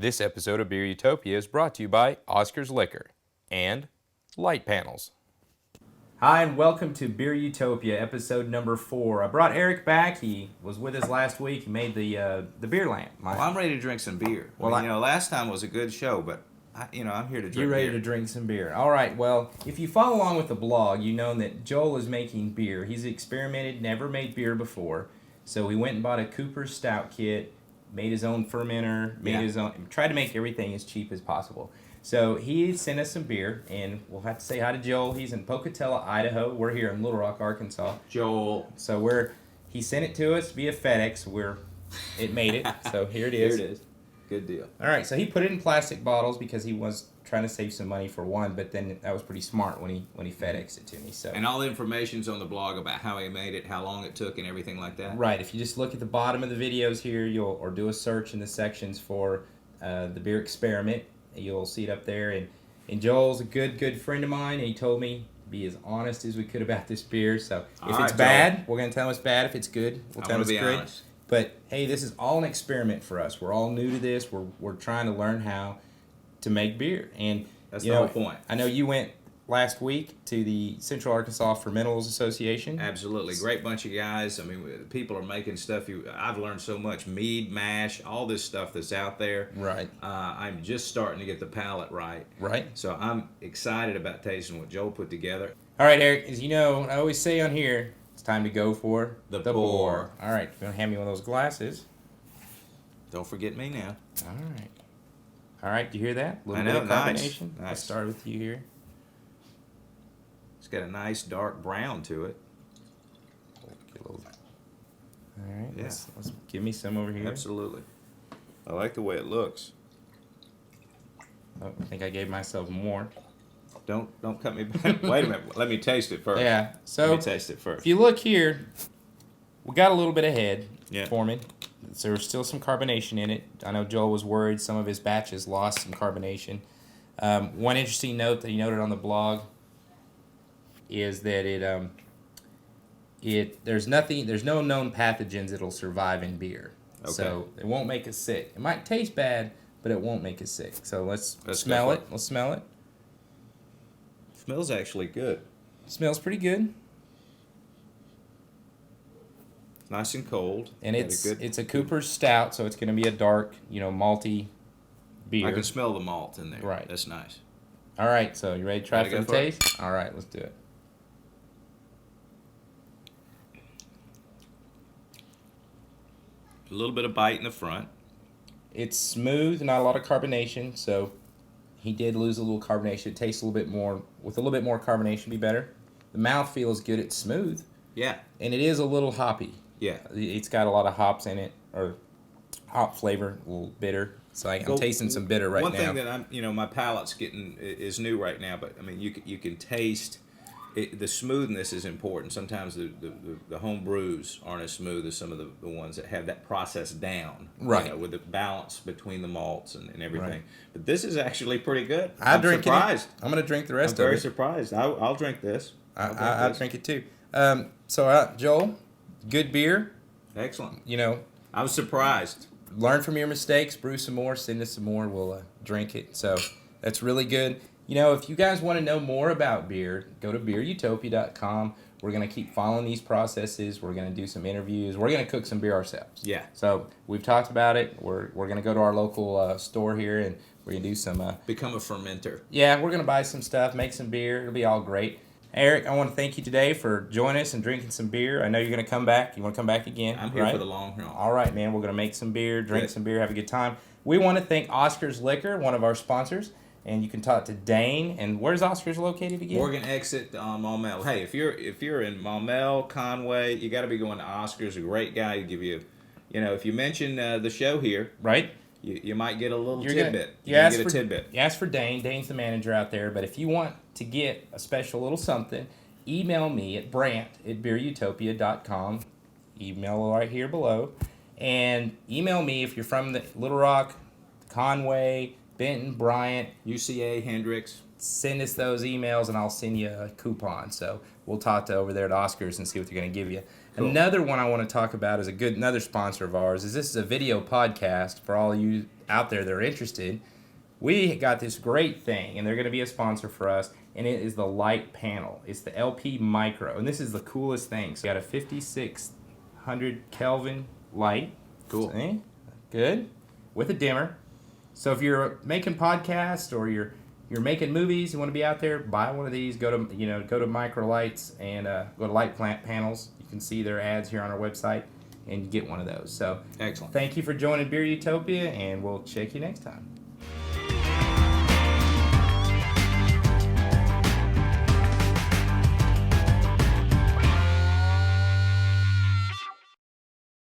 This episode of Beer Utopia is brought to you by Oscar's Liquor and Light Panels. Hi, and welcome to Beer Utopia, episode number 4. I brought Eric back. He was with us last week. He made the beer lamp. Well, I'm ready to drink some beer. Well, last time was a good show, but I'm here to drink beer. You're ready to drink some beer. All right, well, if you follow along with the blog, you know that Joel is making beer. He's experimented, never made beer before. So he went and bought a Cooper's Stout kit, made his own fermenter, tried to make everything as cheap as possible. So he sent us some beer, and we'll have to say hi to Joel. He's in Pocatello, Idaho. We're here in Little Rock, Arkansas. Joel. So he sent it to us via FedEx. It made it. So here it is. Here it is. Good deal. All right, so he put it in plastic bottles because he was trying to save some money for one, but then that was pretty smart when he FedExed it to me. So. And all the information's on the blog about how he made it, how long it took, and everything like that. Right. If you just look at the bottom of the videos here, or do a search in the sections for the beer experiment, you'll see it up there. And Joel's a good friend of mine, and he told me to be as honest as we could about this beer. So if it's bad, we're going to tell him it's bad. If it's good, we'll tell him it's good. Honest. But hey, this is all an experiment for us. We're all new to this. We're trying to learn how to make beer. And that's the whole point. I know you went last week to the Central Arkansas Fermentals Association. Absolutely. Great bunch of guys. I mean, people are making stuff. I've learned so much. Mead, mash, all this stuff that's out there. Right. I'm just starting to get the palate right. Right. So I'm excited about tasting what Joel put together. All right, Eric. As you know, I always say on here, it's time to go for the pour. All right. You're going to hand me one of those glasses. Don't forget me now. All right. All right. Do you hear that? I know. Nice. I'll start with you here. It's got a nice dark brown to it. All right. Yeah. Let's give me some over here. Absolutely. I like the way it looks. Oh, I think I gave myself more. Don't cut me back. Wait a minute. Let me taste it first. Yeah. So let me taste it first. If you look here, we got a little bit of head forming. So there's still some carbonation in it. I know Joel was worried some of his batches lost some carbonation. One interesting note that he noted on the blog is that there's no known pathogens that'll survive in beer. Okay. So it won't make us sick. It might taste bad, but it won't make us sick. So let's smell it. Let's smell it. Smells actually good. Smells pretty good. Nice and cold. And it's a Cooper's Stout, so it's going to be a dark, malty beer. I can smell the malt in there. Right. That's nice. All right, so you ready to try for the taste? All right, let's do it. A little bit of bite in the front. It's smooth, not a lot of carbonation, so he did lose a little carbonation. It tastes a little bit more, with a little bit more carbonation would be better. The mouth feels good. It's smooth. Yeah. And it is a little hoppy. Yeah. It's got a lot of hops in it, or hop flavor, a little bitter. So I'm tasting some bitter right now. One thing that my palate's is new right now, but I mean, you can taste it, the smoothness is important. Sometimes the home brews aren't as smooth as some of the ones that have that process down. Right. With the balance between the malts and everything. Right. But this is actually pretty good. I'm surprised. I'm going to drink the rest of it. I'm very surprised. I'll drink this. I'll drink it too. Joel, good beer. Excellent. I was surprised. Learn from your mistakes, brew some more, send us some more, we'll drink it. So that's really good. If you guys want to know more about beer, go to beerutopia.com. We're going to keep following these processes. We're going to do some interviews. We're going to cook some beer ourselves. Yeah. So we've talked about it. We're going to go to our local store here, and we're going to do some... become a fermenter. Yeah, we're going to buy some stuff, make some beer. It'll be all great. Eric, I want to thank you today for joining us and drinking some beer. I know you're going to come back. You want to come back again? I'm here for the long haul. All right, man. We're going to make some beer, drink some beer, have a good time. We want to thank Oscar's Liquor, one of our sponsors. And you can talk to Dane. And where's Oscar's located again? Morgan Exit, Maumelle. Hey, if you're in Maumelle, Conway, you got to be going to Oscar's. A great guy. He'll give you, if you mention the show here, right? You might get a little tidbit. You ask for Dane. Dane's the manager out there. But if you want to get a special little something, email me at brant@beerutopia.com. Email right here below. And email me if you're from the Little Rock, Conway, Benton, Bryant, UCA, Hendricks. Send us those emails and I'll send you a coupon. So we'll talk to over there at Oscars and see what they're going to give you. Cool. Another one I want to talk about is another sponsor of ours. This is a video podcast for all you out there that are interested, we got this great thing, and they're going to be a sponsor for us, and it is the light panel. It's the LP Micro, and this is the coolest thing. So you got a 5600 Kelvin light. Cool. See? Good. With a dimmer. So if you're making podcasts or you're making movies, you want to be out there, buy one of these. Go to Micro Lights and go to Light Plant Panels. You can see their ads here on our website and get one of those. So Excellent. thank you for joining Beer Utopia, and we'll check you next time.